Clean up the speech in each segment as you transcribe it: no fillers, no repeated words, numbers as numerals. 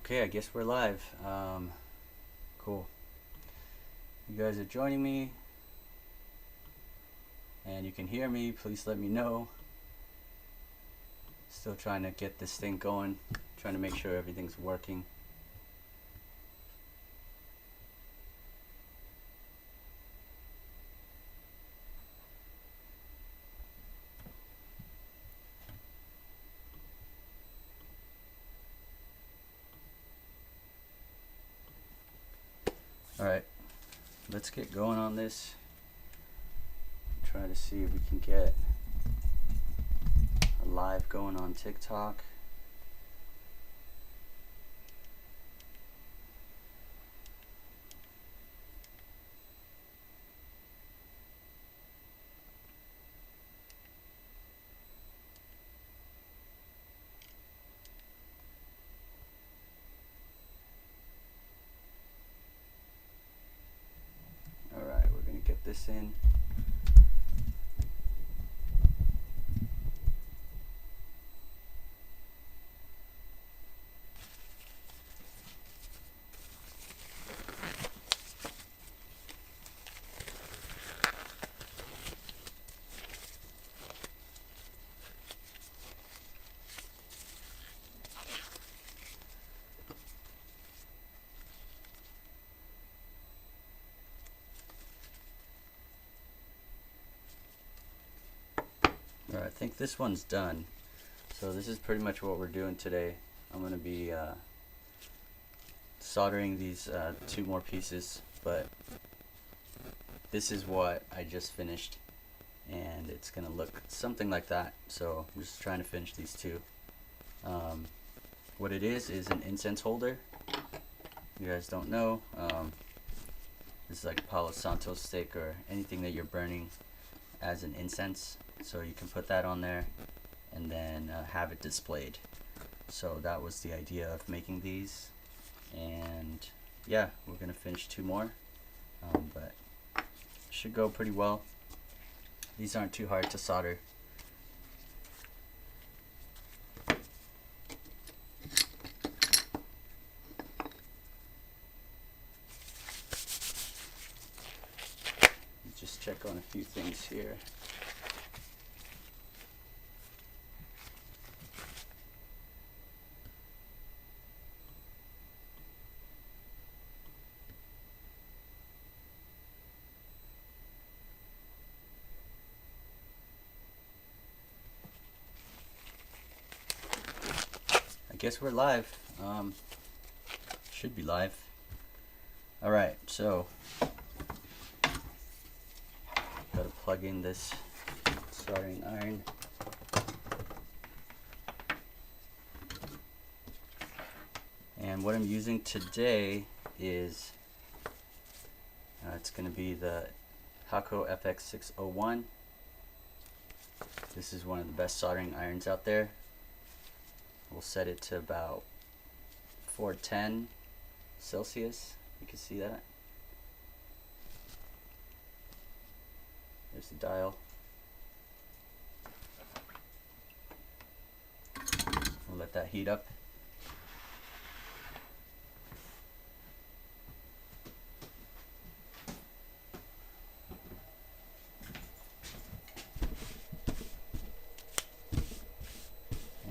Okay, I guess we're live. Cool. You guys are joining me and you can hear me. Please let me know. Still trying to get this thing going, trying to make sure everything's working. Alright, let's get going on this. Try to see if we can get a live going on TikTok. Alright, we're going to get this in. Alright, I think this one's done. So this is pretty much what we're doing today. I'm going to be soldering these two more pieces, but this is what I just finished and it's going to look something like that. So I'm just trying to finish these two. What it is an incense holder. You guys don't know, this is like a Palo Santo stick or anything that you're burning as an incense, so you can put that on there and then have it displayed. So that was the idea of making these, and yeah, we're gonna finish two more, but should go pretty well. These aren't too hard to solder. Just check on a few things here. I guess we're live. Should be live. Alright, so gotta plug in this soldering iron. And what I'm using today is it's going to be the Hako FX601. This is one of the best soldering irons out there. We'll set it to about 410 Celsius. You can see that. There's the dial. We'll let that heat up.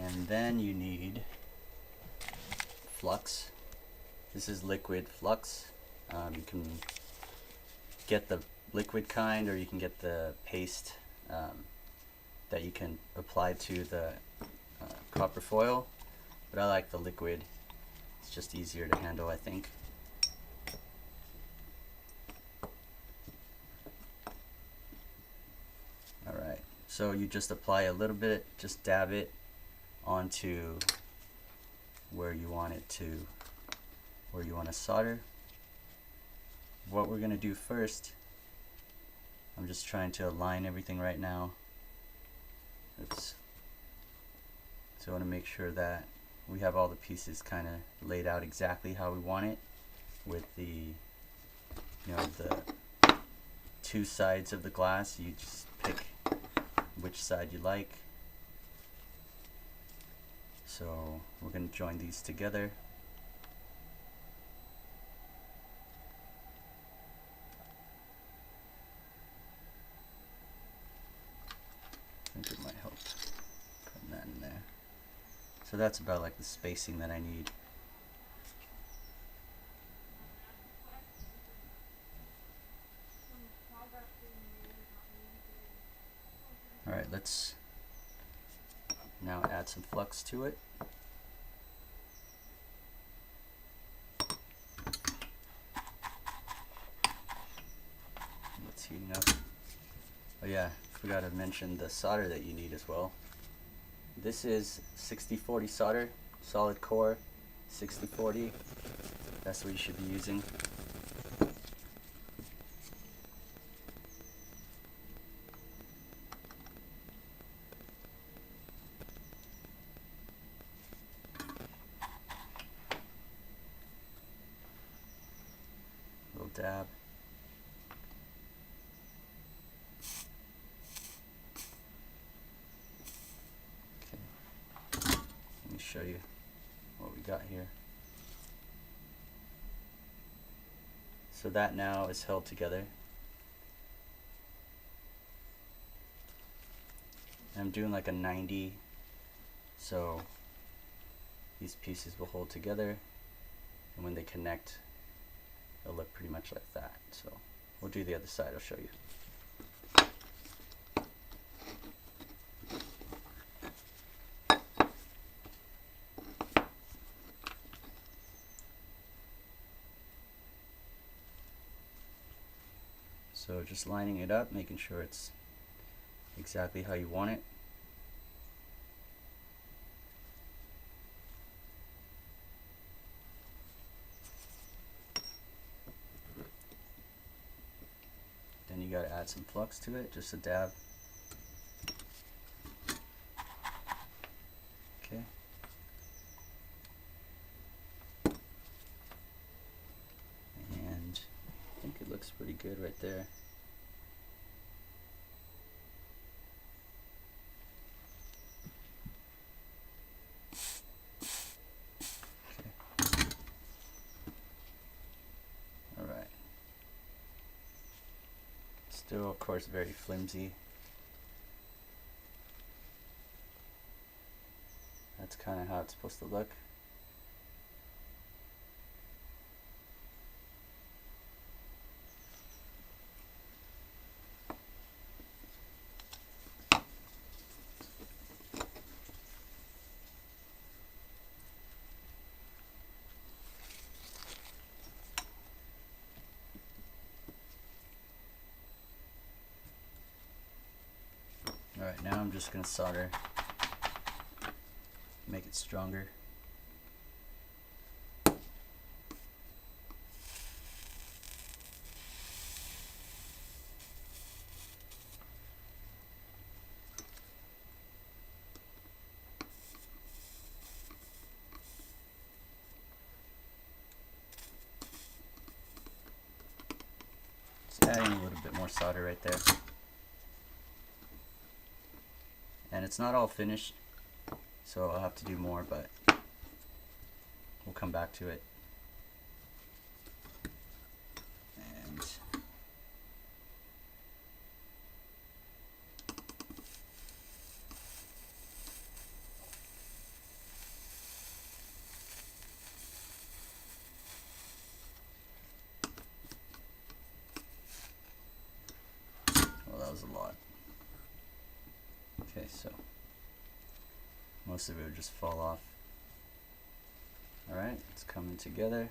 And then you need flux. This is liquid flux. You can get the liquid kind, or you can get the paste that you can apply to the copper foil, but I like the liquid. It's just easier to handle, I think. Alright, so you just apply a little bit, just dab it onto where you want it to, where you want to solder. What we're going to do first, I'm just trying to align everything right now. Oops. So I want to make sure that we have all the pieces kind of laid out exactly how we want it, with the, the two sides of the glass. You just pick which side you like. So we're going to join these together. So that's about like the spacing that I need. Alright, let's now add some flux to it. It's heating up. Oh yeah, forgot to mention the solder that you need as well. This is 60-40 solder, solid core, 60-40. That's what you should be using. Little dab. Okay. Let me show you what we got here. So that now is held together. I'm doing like a 90, so these pieces will hold together, and when they connect, it'll look pretty much like that. So we'll do the other side, I'll show you. So just lining it up, making sure it's exactly how you want it. Then you gotta add some flux to it, just a dab. Okay. And I think it looks pretty good right there. Still, of course, very flimsy. That's kind of how it's supposed to look. Alright, now I'm just going to solder, make it stronger. Just adding a little bit more solder right there. And it's not all finished, so I'll have to do more, but we'll come back to it. And well, that was a lot. Okay, so most of it would just fall off. Alright, it's coming together.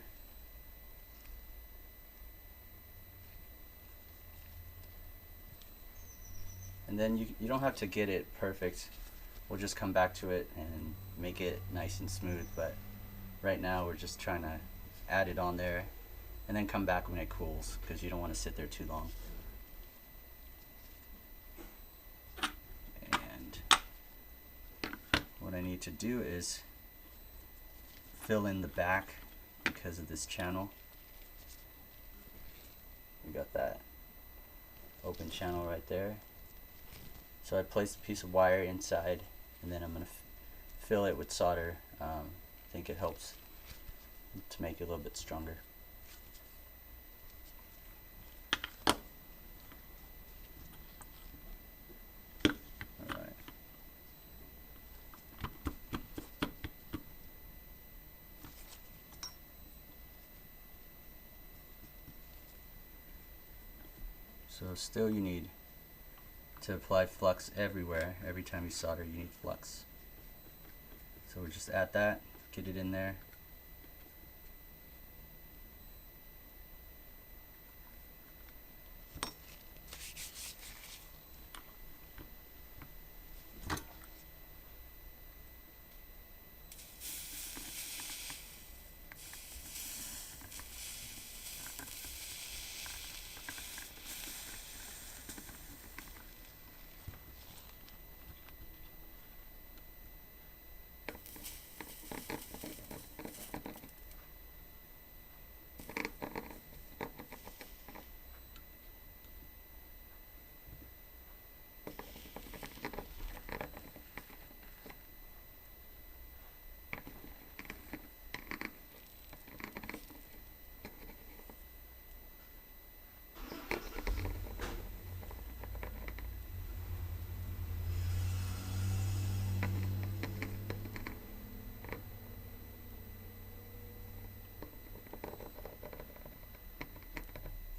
And then you don't have to get it perfect. We'll just come back to it and make it nice and smooth, but right now we're just trying to add it on there and then come back when it cools, because you don't want to sit there too long. What I need to do is fill in the back because of this channel. We got that open channel right there. So I placed a piece of wire inside, and then I'm going to fill it with solder. I think it helps to make it a little bit stronger. So still you need to apply flux everywhere. Every time you solder you need flux. So we just add that, get it in there.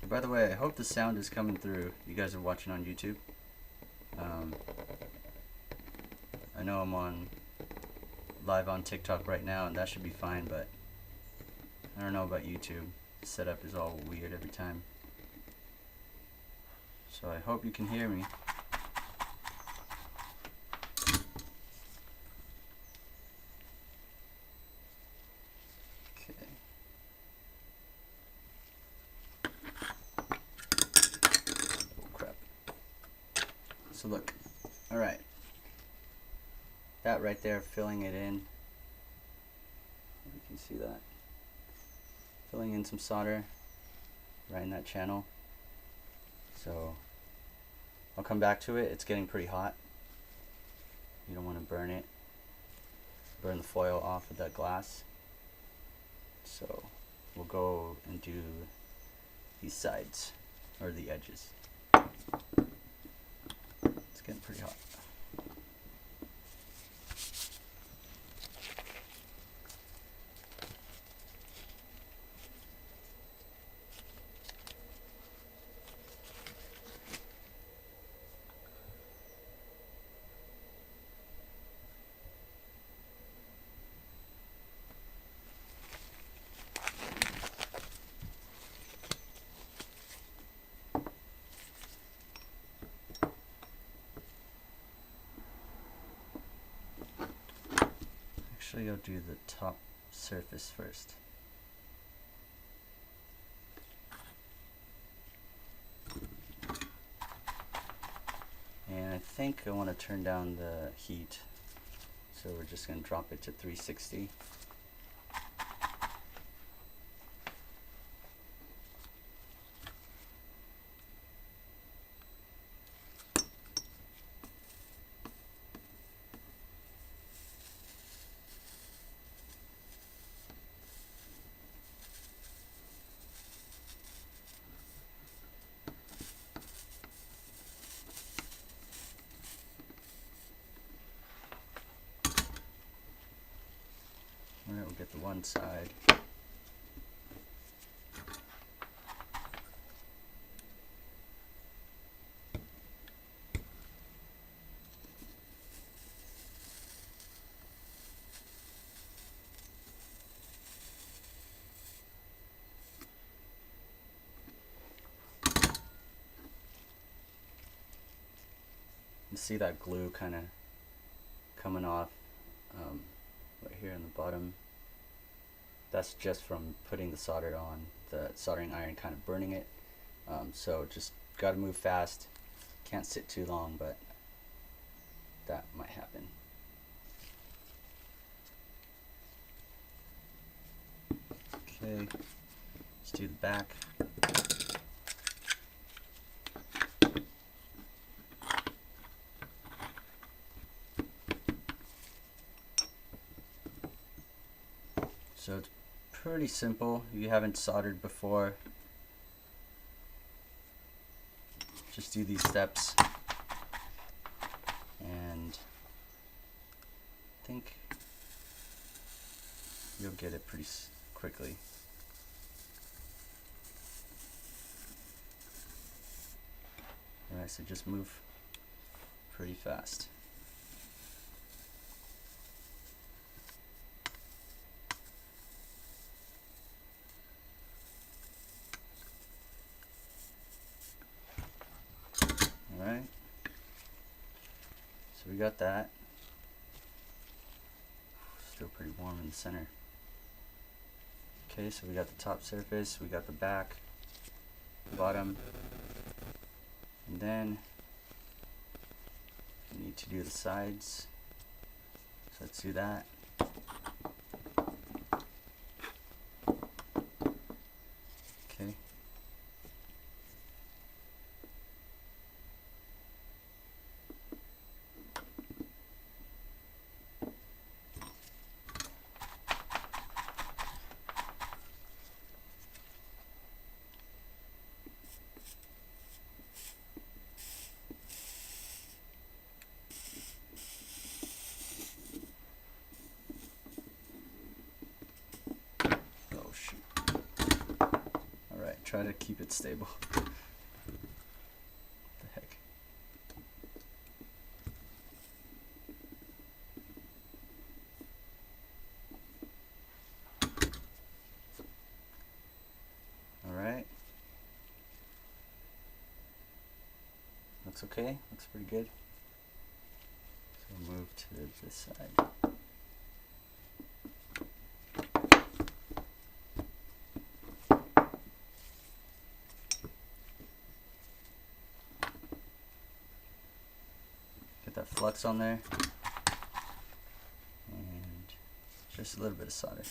By the way, I hope the sound is coming through. You guys are watching on YouTube. I know I'm on live on TikTok right now, and that should be fine, but I don't know about YouTube. The setup is all weird every time. So I hope you can hear me. Okay. Crap. So look. Alright. That right there, filling it in. You can see that. Filling in some solder right in that channel. So I'll come back to it. It's getting pretty hot. You don't want to burn it. Burn the foil off of that glass. So we'll go and do these sides, or the edges. It's getting pretty hot. Actually, I'll do the top surface first. And I think I want to turn down the heat, so we're just going to drop it to 360. Alright, we'll get the one side. You see that glue kind of coming off right here in the bottom. That's just from putting the solder on, the soldering iron kind of burning it. So just gotta move fast. Can't sit too long, but that might happen. Okay, let's do the back. So it's pretty simple. If you haven't soldered before, just do these steps, and I think you'll get it pretty quickly. Alright, so just move pretty fast. Alright, so we got that. Still pretty warm in the center. Okay, so we got the top surface, we got the back, bottom, and then we need to do the sides. So let's do that. Okay. Try to keep it stable. What the heck? Alright. Looks okay. Looks pretty good. So move to this side. That flux on there, and just a little bit of solder.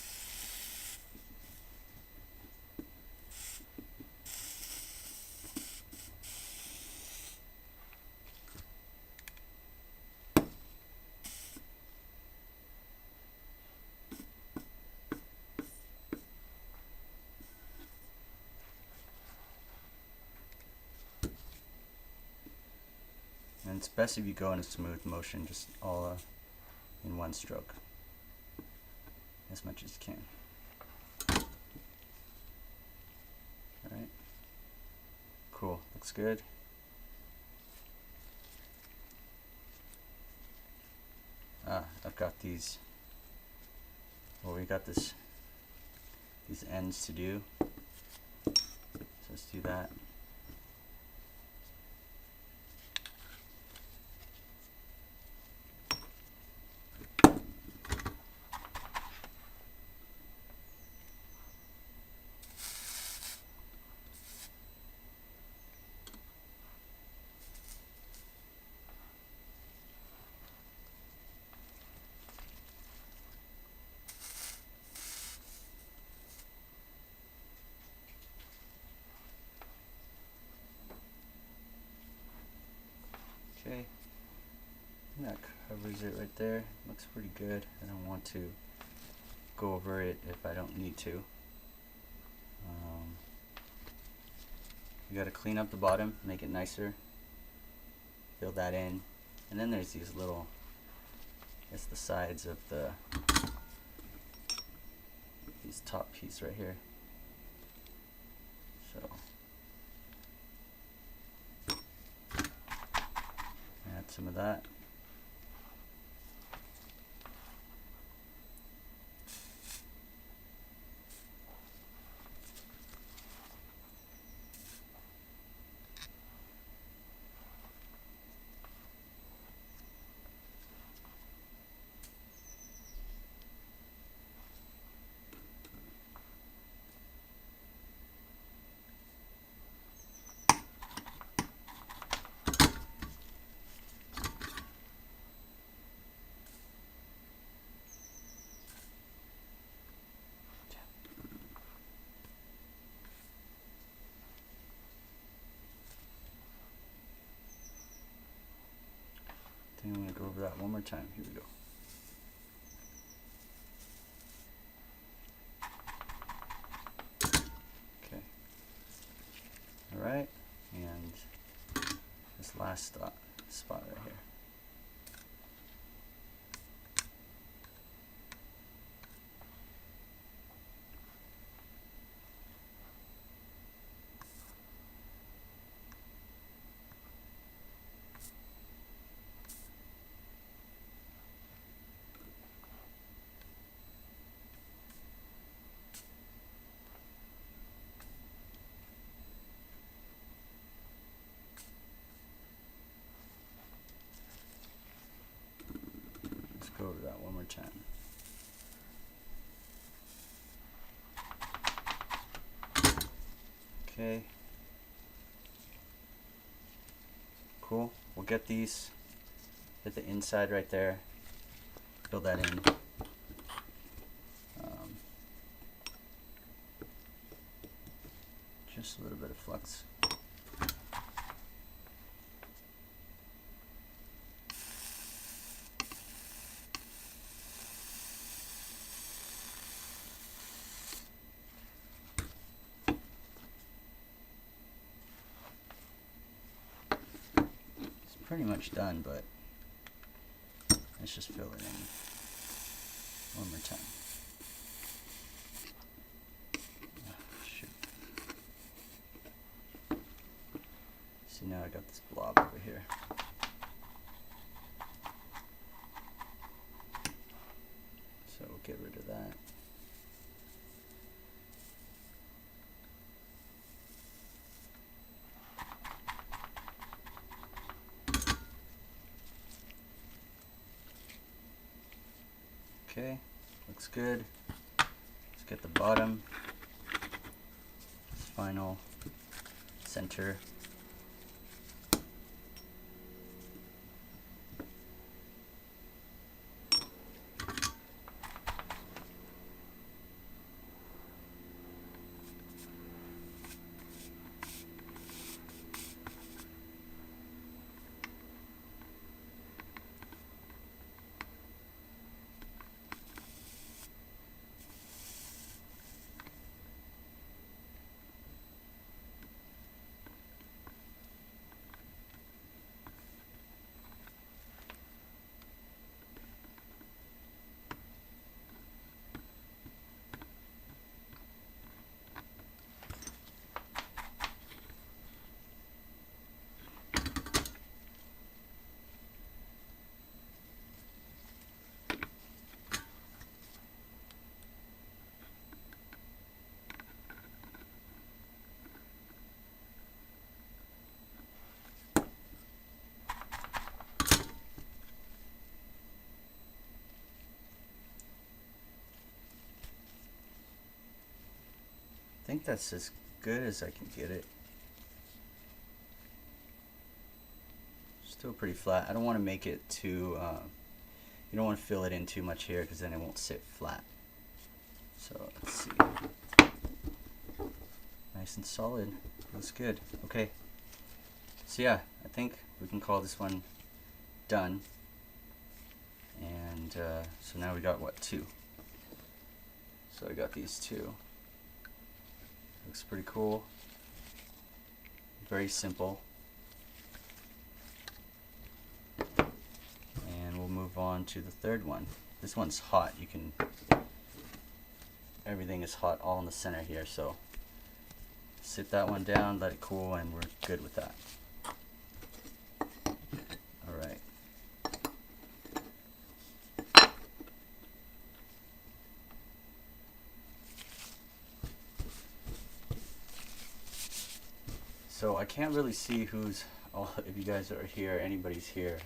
And it's best if you go in a smooth motion, just all in one stroke, as much as you can. Alright, cool, looks good. I've got these, well, we got these ends to do, so let's do that. Okay, that covers it right there. Looks pretty good. I don't want to go over it if I don't need to. You gotta clean up the bottom, make it nicer, fill that in, and then there's these little, I guess the sides of these top piece right here. So add some of that. I think I'm going to go over that one more time. Here we go. Okay. Alright, and this last spot right here. more time. Okay. Cool. We'll get these at the inside right there. Fill that in. Just a little bit of flux. It's pretty much done, but let's just fill it in one more time. See, now I got this blob over here. So we'll get rid of that. Okay, looks good. Let's get the bottom, this final center. I think that's as good as I can get it. Still pretty flat. I don't want to make it too, you don't want to fill it in too much here because then it won't sit flat. So let's see. Nice and solid. Looks good. Okay. So yeah, I think we can call this one done. And so now we got what, 2? So I got these 2. Looks pretty cool. Very simple. And we'll move on to the third one. This one's hot. You can, everything is hot all in the center here, so sit that one down, let it cool, and we're good with that. Alright. So I can't really see who's, if you guys are here, anybody's here.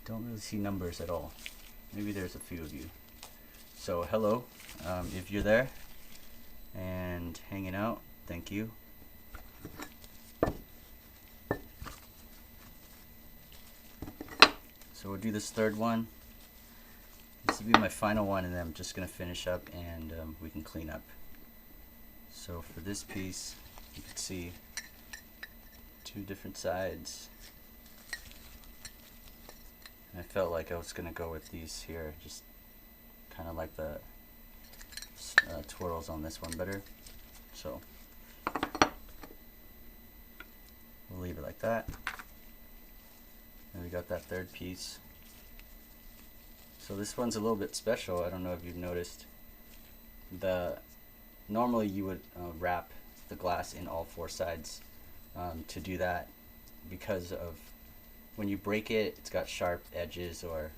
Don't really see numbers at all. Maybe there's a few of you. So hello, if you're there and hanging out, thank you. So we'll do this third one. This will be my final one, and then I'm just going to finish up and we can clean up. So for this piece, you can see 2 different sides. And I felt like I was going to go with these here, just kind of like the twirls on this one better. So we'll leave it like that. And we got that third piece. So this one's a little bit special. I don't know if you've noticed. Normally you would wrap the glass in all 4 sides. To do that, because of when you break it, it's got sharp edges, or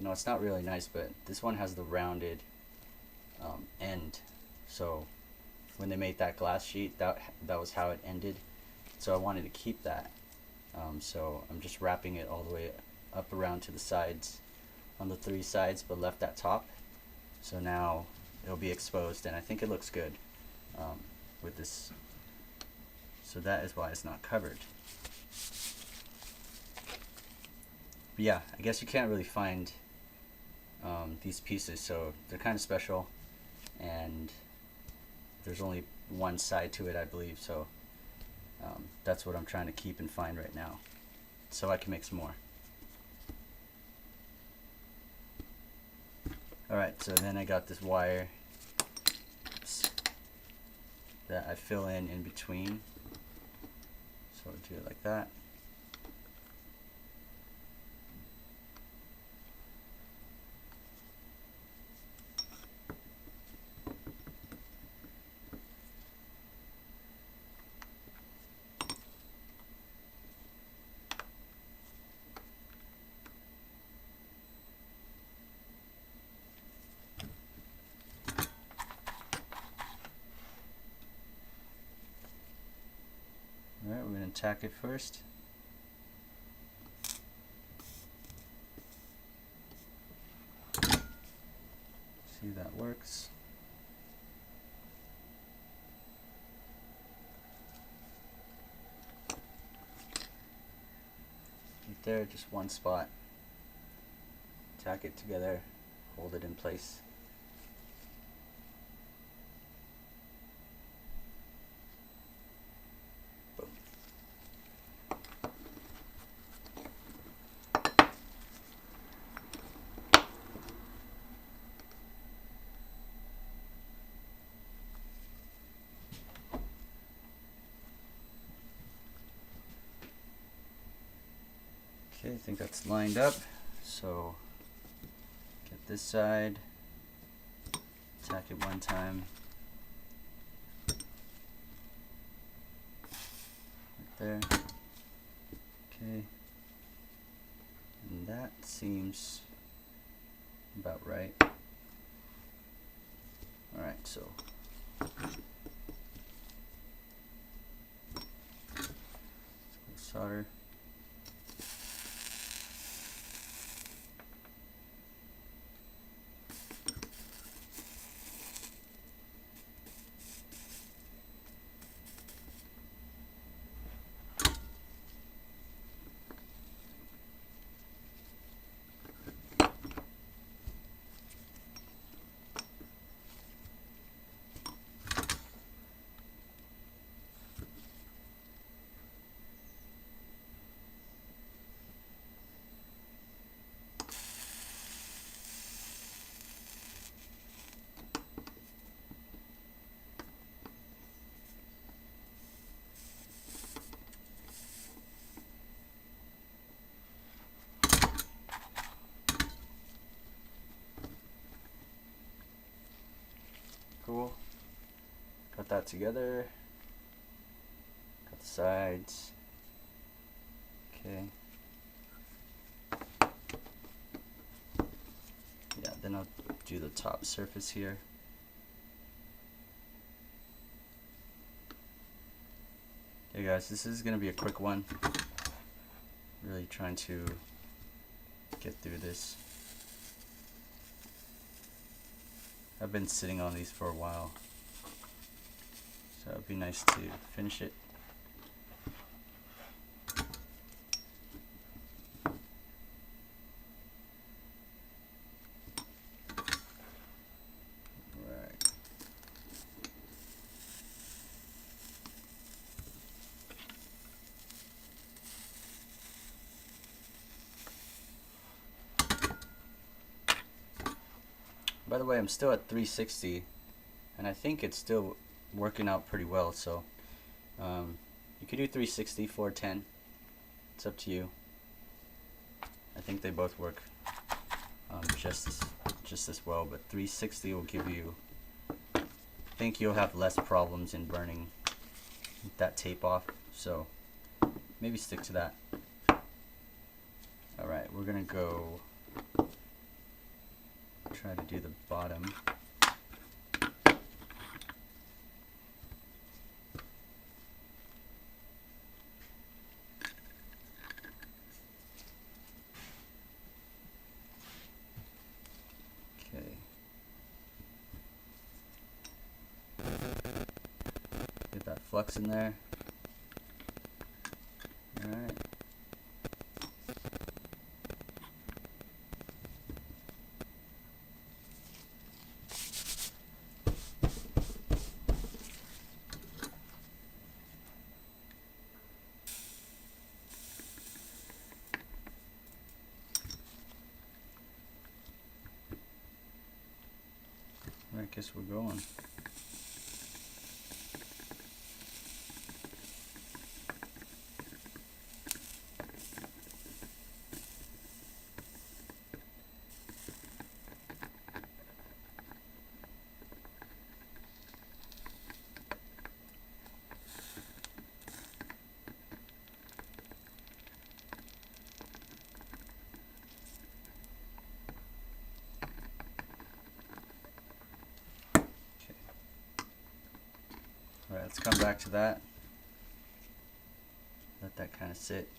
it's not really nice, but this one has the rounded end. So when they made that glass sheet, that was how it ended. So I wanted to keep that. So I'm just wrapping it all the way up around to the sides, on the 3 sides but left that top. So now it'll be exposed, and I think it looks good with this. So that is why it's not covered. But yeah, I guess you can't really find these pieces, so they're kind of special, and there's only one side to it, I believe, so that's what I'm trying to keep and find right now so I can make some more. Alright, so then I got this wire that I fill in between, so I'll do it like that. Alright, we're going to tack it first. See if that works. Right there, just one spot. Tack it together, hold it in place. Okay, I think that's lined up, so get this side, tack it one time, right there, okay, and that seems about right. Alright, so let's go solder. Cool. Got that together. Got the sides. Okay. Yeah, then I'll do the top surface here. Hey guys, this is gonna be a quick one. Really trying to get through this. I've been sitting on these for a while, so it'd be nice to finish it. Right. By the way, I'm still at 360, and I think it's still working out pretty well, so you could do 360, 410. It's up to you. I think they both work just as well, but 360 will give you, I think you'll have less problems in burning that tape off, so maybe stick to that. Alright, we're gonna go try to do the bottom. flux in there. Alright. I guess we're going. Alright, let's come back to that. Let that kind of sit.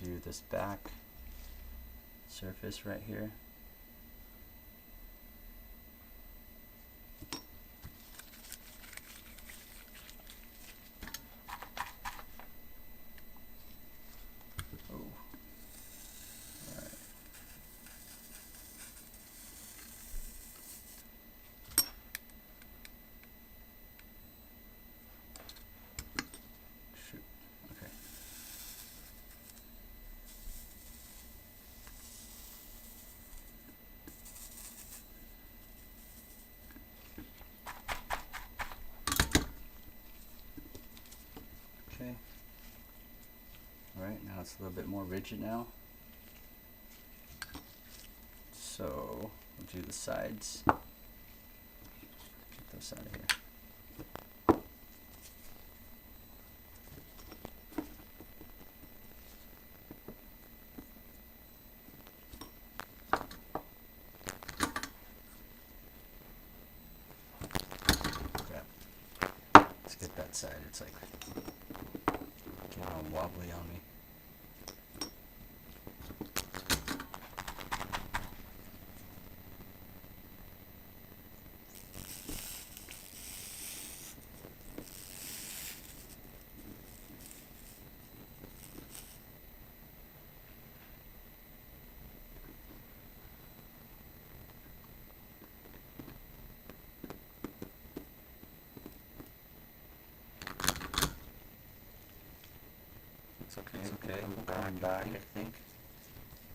Do this back surface right here. Oh. Alright. Shoot. Okay. Okay. Alright, now it's a little bit more rigid now. So we'll do the sides. Get those out of here. Let's get that side. It's like getting all wobbly on me. It's okay. I'm going back, I think.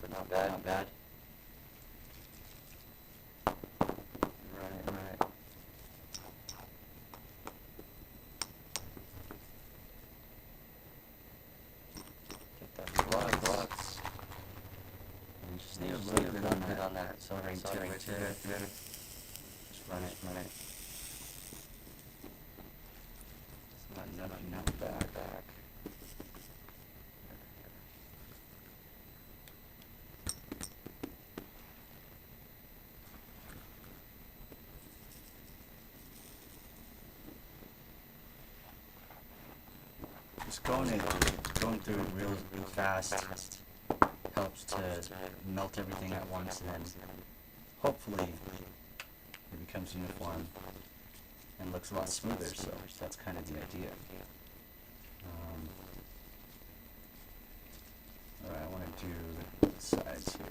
But not bad, not bad. Right. Get that flux. And just need a little bit on that soldering tip right there. Just run it. It's not enough back. Just going through it real fast helps to melt everything at once, and then hopefully it becomes uniform and looks a lot smoother. So that's kind of the idea. Alright, I want to do the sides here.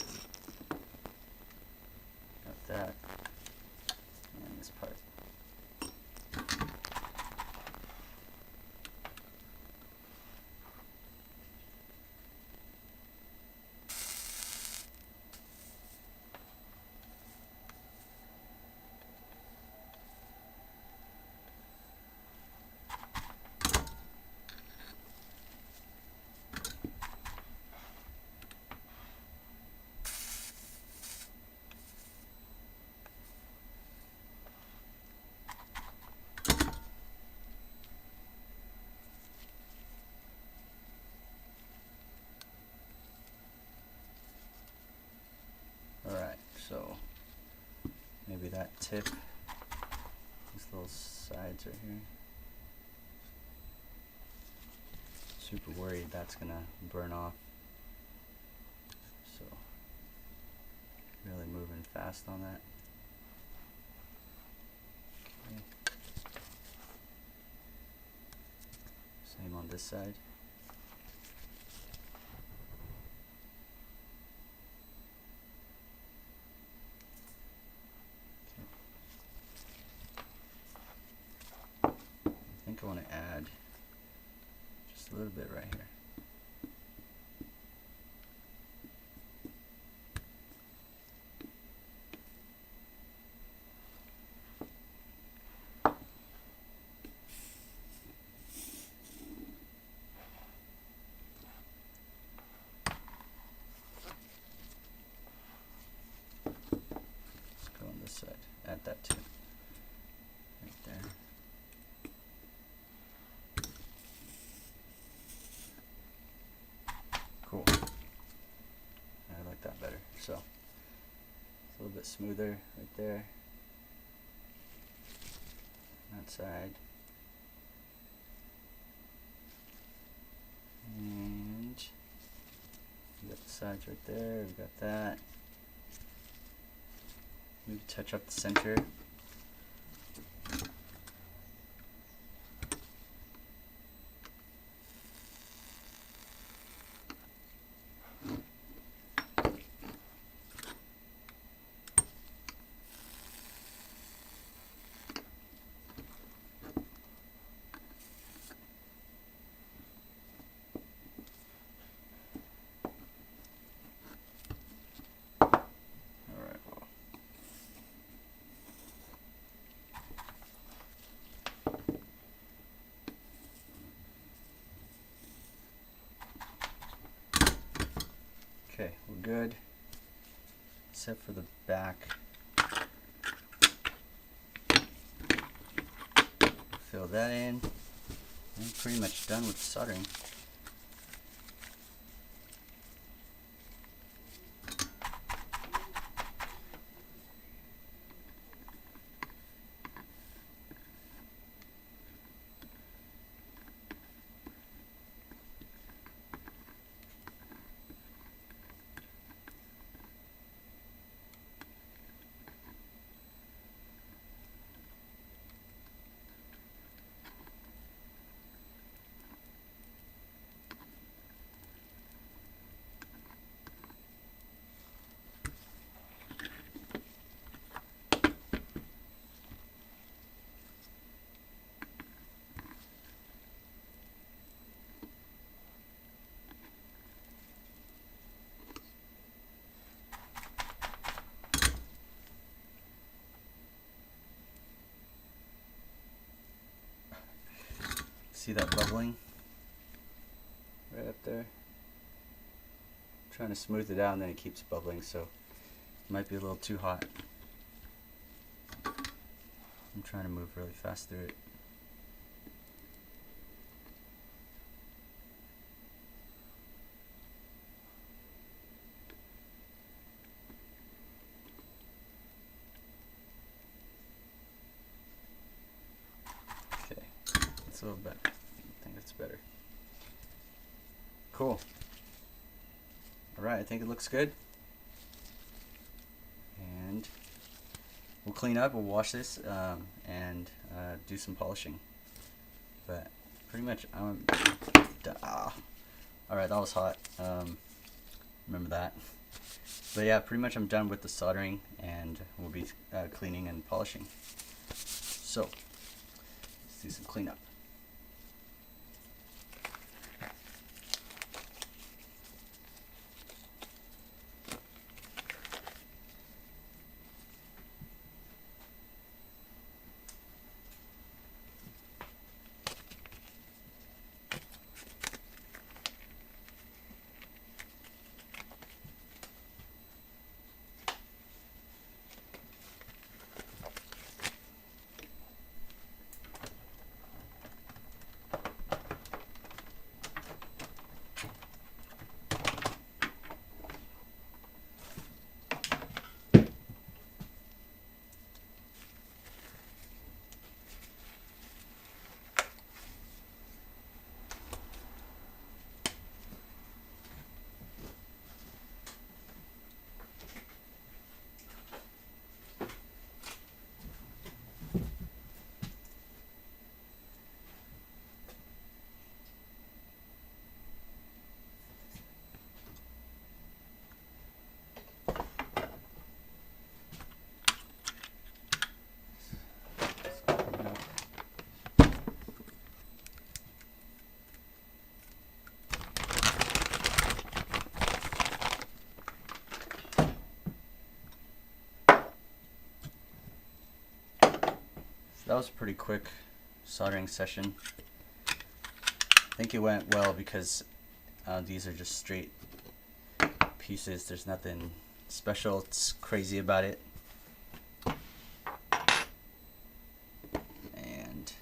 Got that, and this part. Alright, so maybe that tip, these little sides right here. Super worried that's gonna burn off. So really moving fast on that. Okay. on this side. I think I want to add just a little bit right here. Side. Add that too. Right there. Cool. I like that better. So it's a little bit smoother right there. That side. And we got the sides right there. We got that. Maybe touch up the center. Okay, we're good, except for the back. Fill that in. I'm pretty much done with soldering. See that bubbling right up there? I'm trying to smooth it out and then it keeps bubbling, so it might be a little too hot. I'm trying to move really fast through it. Okay, that's a little better. I think that's better. Cool. Alright, I think it looks good. And we'll clean up, we'll wash this, and do some polishing. But pretty much, alright, that was hot. Remember that. But yeah, pretty much I'm done with the soldering, and we'll be cleaning and polishing. So, let's do some cleanup. was a pretty quick soldering session. I think it went well because these are just straight pieces. There's nothing special, it's crazy about it. And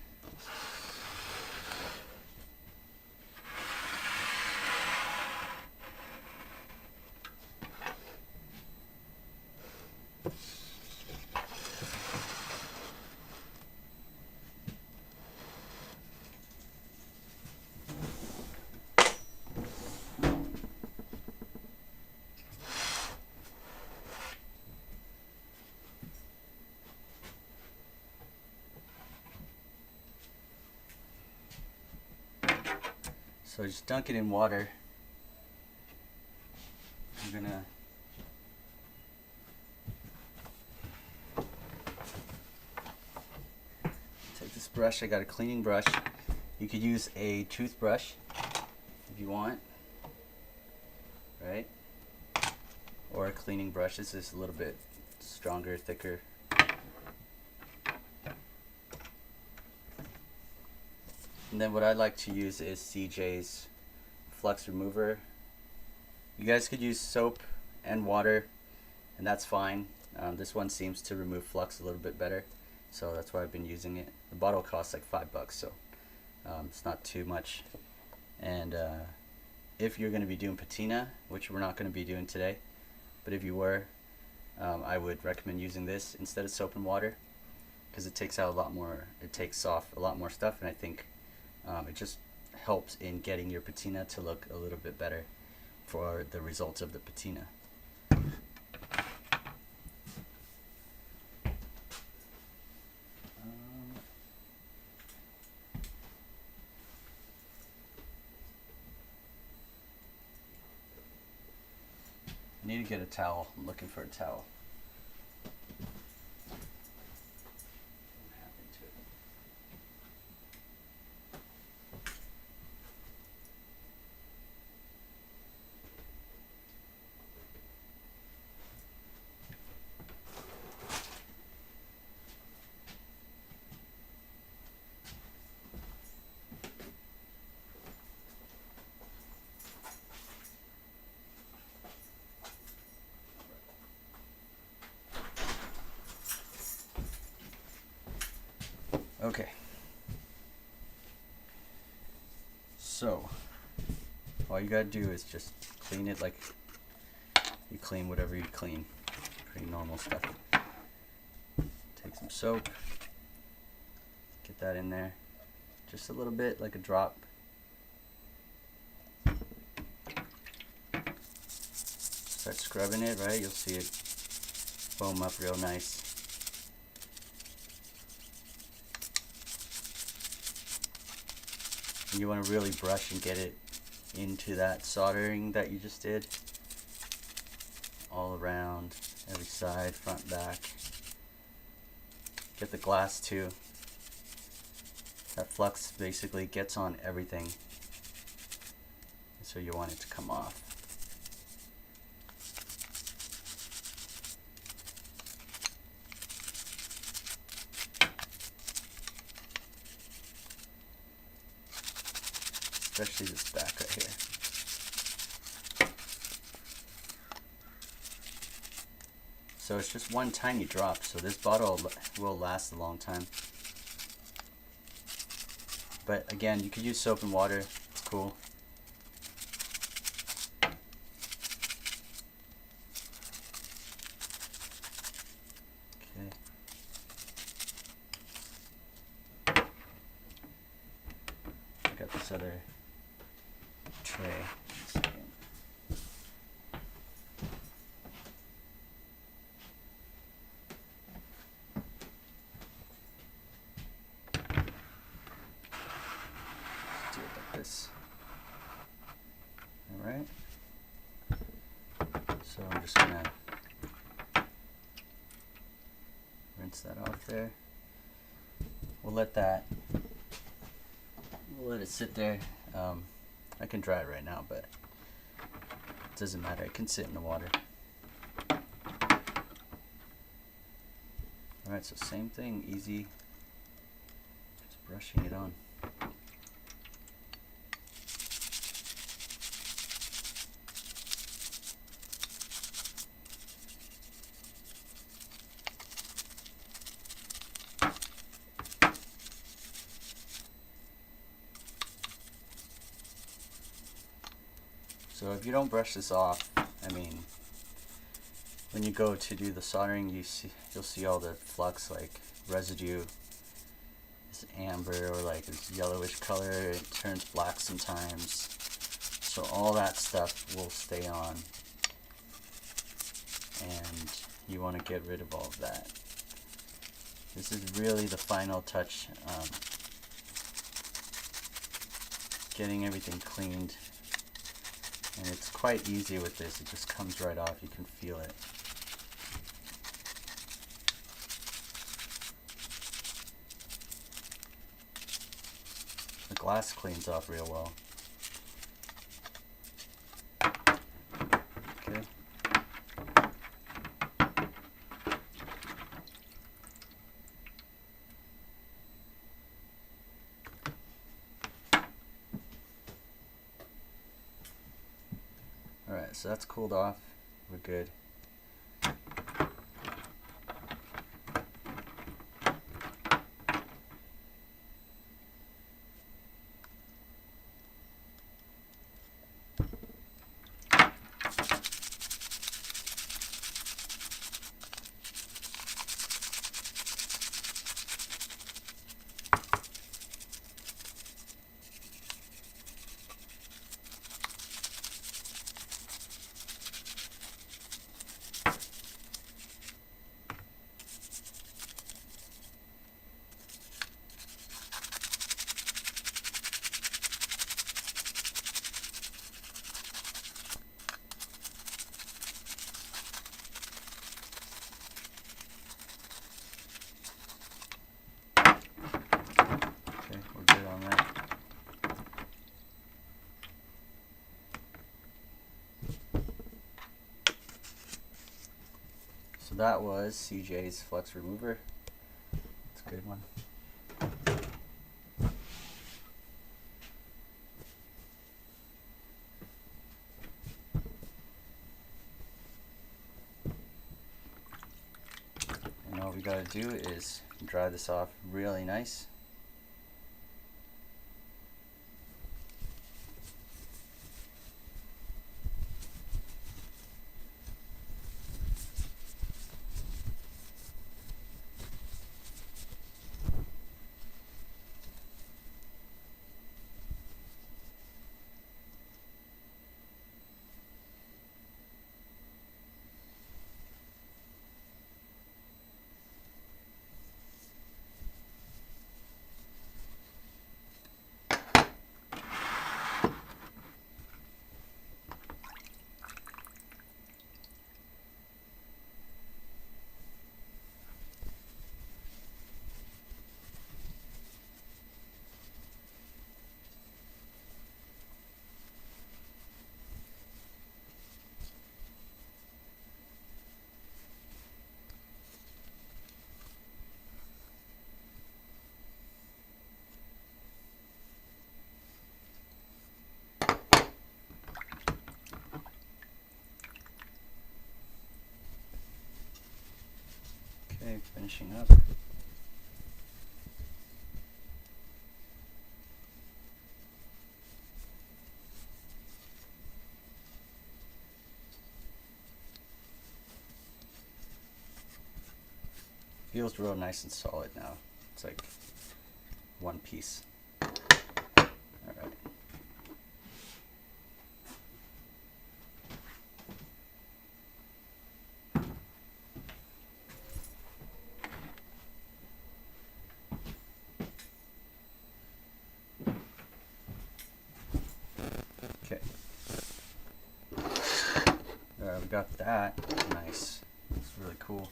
so just dunk it in water. I'm gonna take this brush. I got a cleaning brush. You could use a toothbrush if you want, right? Or a cleaning brush. This is a little bit stronger, thicker. And then what I like to use is CJ's flux remover. You guys could use soap and water, and that's fine. This one seems to remove flux a little bit better, so that's why I've been using it. The bottle costs like $5, so it's not too much. And if you're going to be doing patina, which we're not going to be doing today, but if you were, I would recommend using this instead of soap and water, because it takes out a lot more. It takes off a lot more stuff, and I think it just helps in getting your patina to look a little bit better for the results of the patina. I need to get a towel. I'm looking for a towel. Okay, so all you gotta do is just clean it like you clean whatever you clean. Pretty normal stuff. Take some soap, get that in there, just a little bit, like a drop. Start scrubbing it, right? You'll see it foam up real nice. You want to really brush and get it into that soldering that you just did, all around, every side, front, back. Get the glass too. That flux basically gets on everything, so you want it to come off. Especially this back right here. So it's just one tiny drop, so this bottle will last a long time. But again, you could use soap and water, it's cool. Okay. I got this other tray. Do it like this. All right. So I'm just gonna rinse that off there. We'll let it sit there. I can dry it right now, but it doesn't matter. It can sit in the water. Alright, so same thing, easy. brushing it on. So if you don't brush this off, I mean, when you go to do the soldering, you'll see all the flux, like residue is amber or like this yellowish color. It turns black sometimes. So all that stuff will stay on, and you want to get rid of all of that. This is really the final touch, getting everything cleaned. And it's quite easy with this, it just comes right off, you can feel it. The glass cleans off real well. Okay. Alright, so that's cooled off. We're good. So that was CJ's Flux Remover. It's a good one. And all we gotta do is dry this off really nice. Okay, finishing up. Feels real nice and solid now. It's like one piece. Alright. Okay. Alright, we got that. Nice. It's really cool.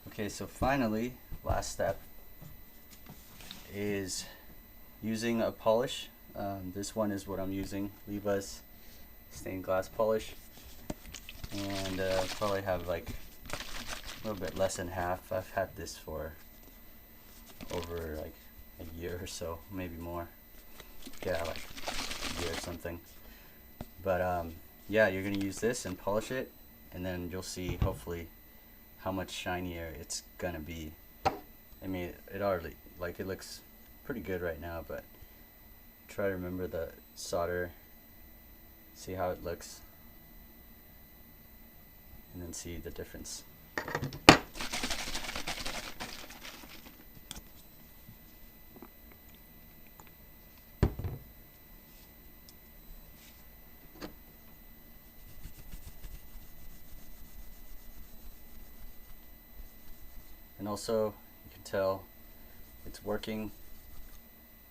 Okay, so finally, last step is using a polish. This one is what I'm using, Leva's stained glass polish. And probably have like a little bit less than half. I've had this for over like a year or so, maybe more. Yeah, like a year or something. But yeah, you're gonna use this and polish it, and then you'll see hopefully how much shinier it's gonna be. I mean, it already, like, it looks pretty good right now, but try to remember the solder, see how it looks, and then see the difference. And also, you can tell it's working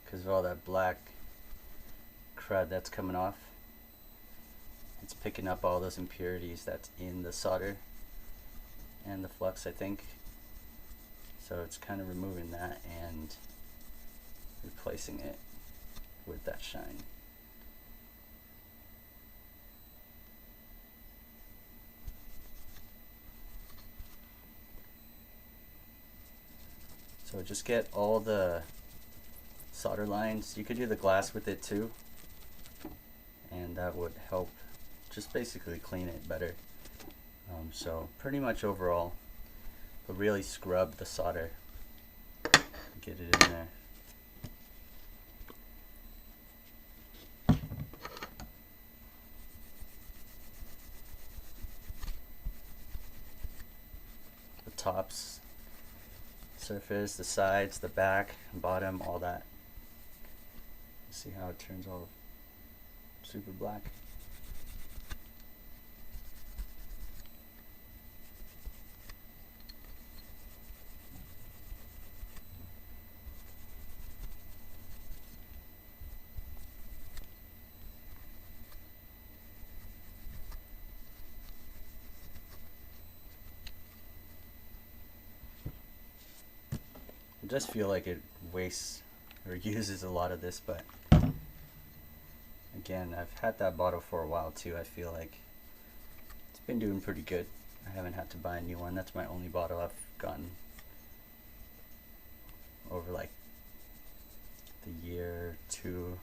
because of all that black crud that's coming off. It's picking up all those impurities that's in the solder and the flux, I think. So it's kind of removing that and replacing it with that shine. So just get all the solder lines. You could do the glass with it too, and that would help just basically clean it better. So pretty much overall, but really scrub the solder, get it in there. The tops, surface, the sides, the back, bottom, all that. See how it turns all super black. I just feel like it wastes or uses a lot of this, but again, I've had that bottle for a while too. I feel like it's been doing pretty good. I haven't had to buy a new one. That's my only bottle I've gotten over like the year, two.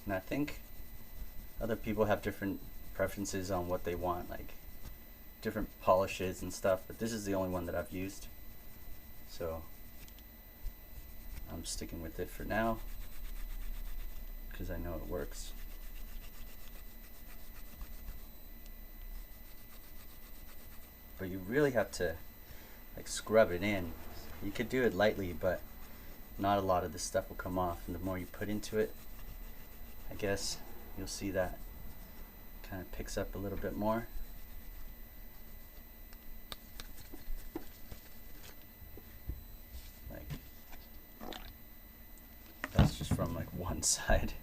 And I think other people have different preferences on what they want, like different polishes and stuff, but this is the only one that I've used. So I'm sticking with it for now because I know it works. But you really have to like scrub it in. You could do it lightly, but not a lot of this stuff will come off, and the more you put into it, I guess you'll see that kind of picks up a little bit more. That's just from like one side.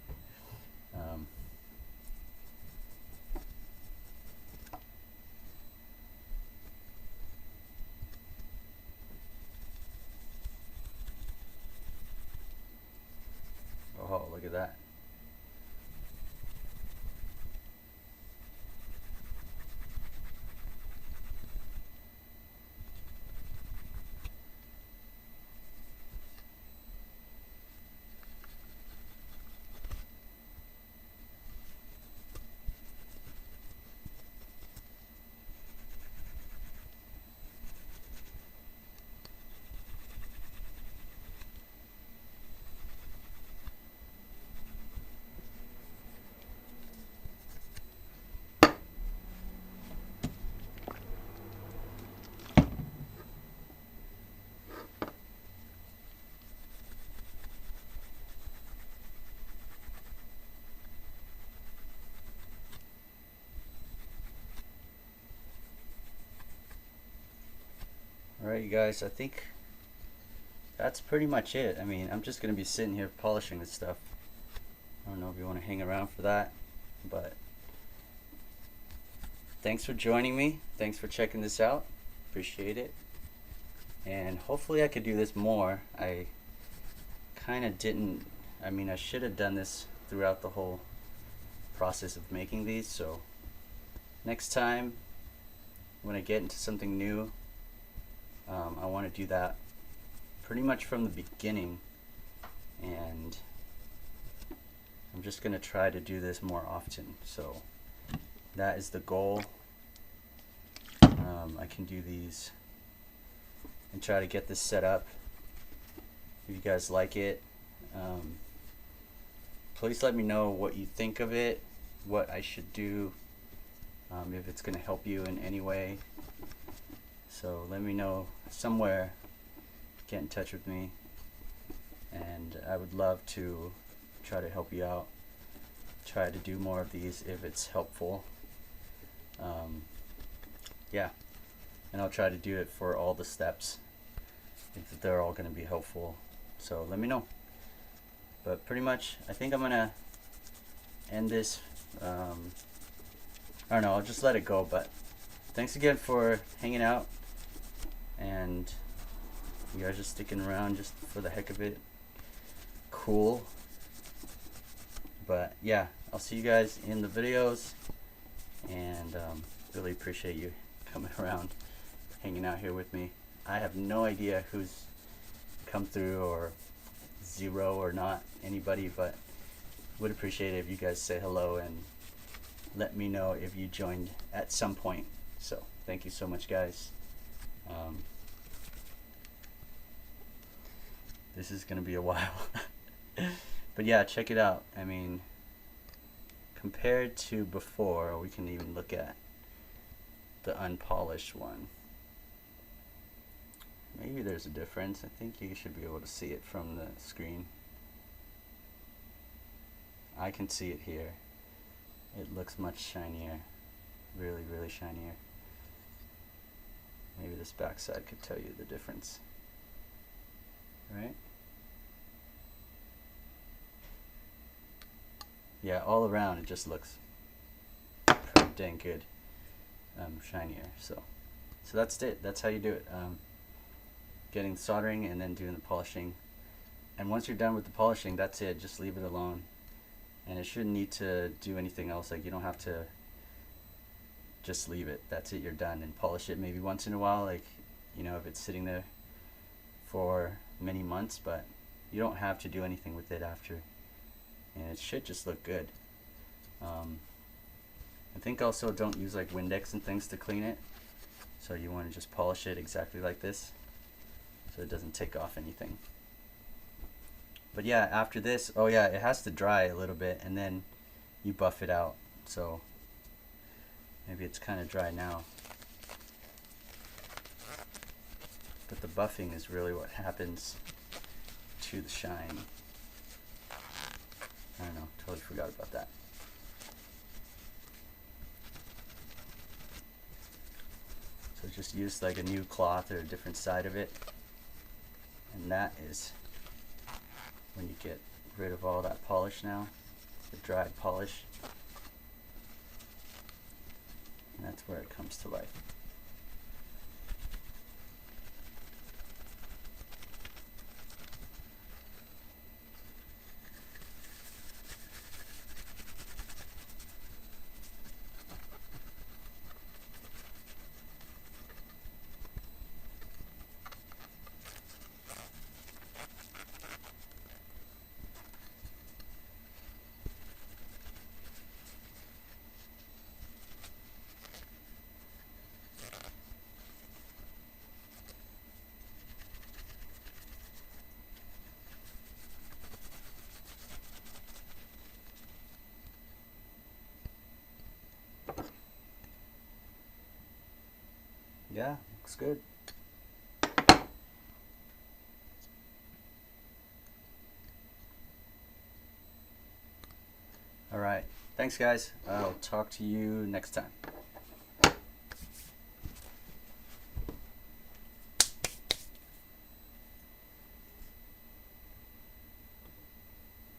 Oh, look at that. Alright, you guys, I think that's pretty much it. I mean, I'm just going to be sitting here polishing this stuff. I don't know if you want to hang around for that, but thanks for joining me. Thanks for checking this out. Appreciate it. And hopefully I could do this more. I kind of didn't, I mean, I should have done this throughout the whole process of making these. So next time when I get into something new, I want to do that pretty much from the beginning, and I'm just going to try to do this more often. So that is the goal. I can do these and try to get this set up. If you guys like it, please let me know what you think of it, what I should do, if it's going to help you in any way. So let me know somewhere, get in touch with me, and I would love to try to help you out, try to do more of these if it's helpful. Yeah, and I'll try to do it for all the steps if they're all going to be helpful. So let me know. But pretty much I think I'm gonna end this. I don't know, I'll just let it go. But thanks again for hanging out, and you guys are sticking around just for the heck of it. Cool. But yeah, I'll see you guys in the videos, and really appreciate you coming around, hanging out here with me. I have no idea who's come through, or zero or not, anybody, but would appreciate it if you guys say hello and let me know if you joined at some point. So thank you so much, guys. This is gonna be a while. But yeah, check it out. I mean, compared to before, we can even look at the unpolished one. Maybe there's a difference. I think you should be able to see it from the screen. I can see it here. It looks much shinier. Really, really shinier. Maybe this backside could tell you the difference. Right? Yeah, all around it just looks pretty dang good. Shinier. So that's it. That's how you do it. Getting the soldering and then doing the polishing. And once you're done with the polishing, that's it. Just leave it alone. And it shouldn't need to do anything else. Like, you don't have to just leave it. That's it. You're done. And polish it maybe once in a while, like, you know, if it's sitting there for many months. But you don't have to do anything with it after. And it should just look good. I think also don't use like Windex and things to clean it. So you want to just polish it exactly like this, so it doesn't take off anything. But yeah, after this, oh yeah, it has to dry a little bit, and then you buff it out. So maybe it's kind of dry now, but the buffing is really what happens to the shine. I don't know, totally forgot about that. So just use like a new cloth or a different side of it, and that is when you get rid of all that polish now, the dried polish, and that's where it comes to life. Yeah, looks good. Alright, thanks guys. I'll talk to you next time.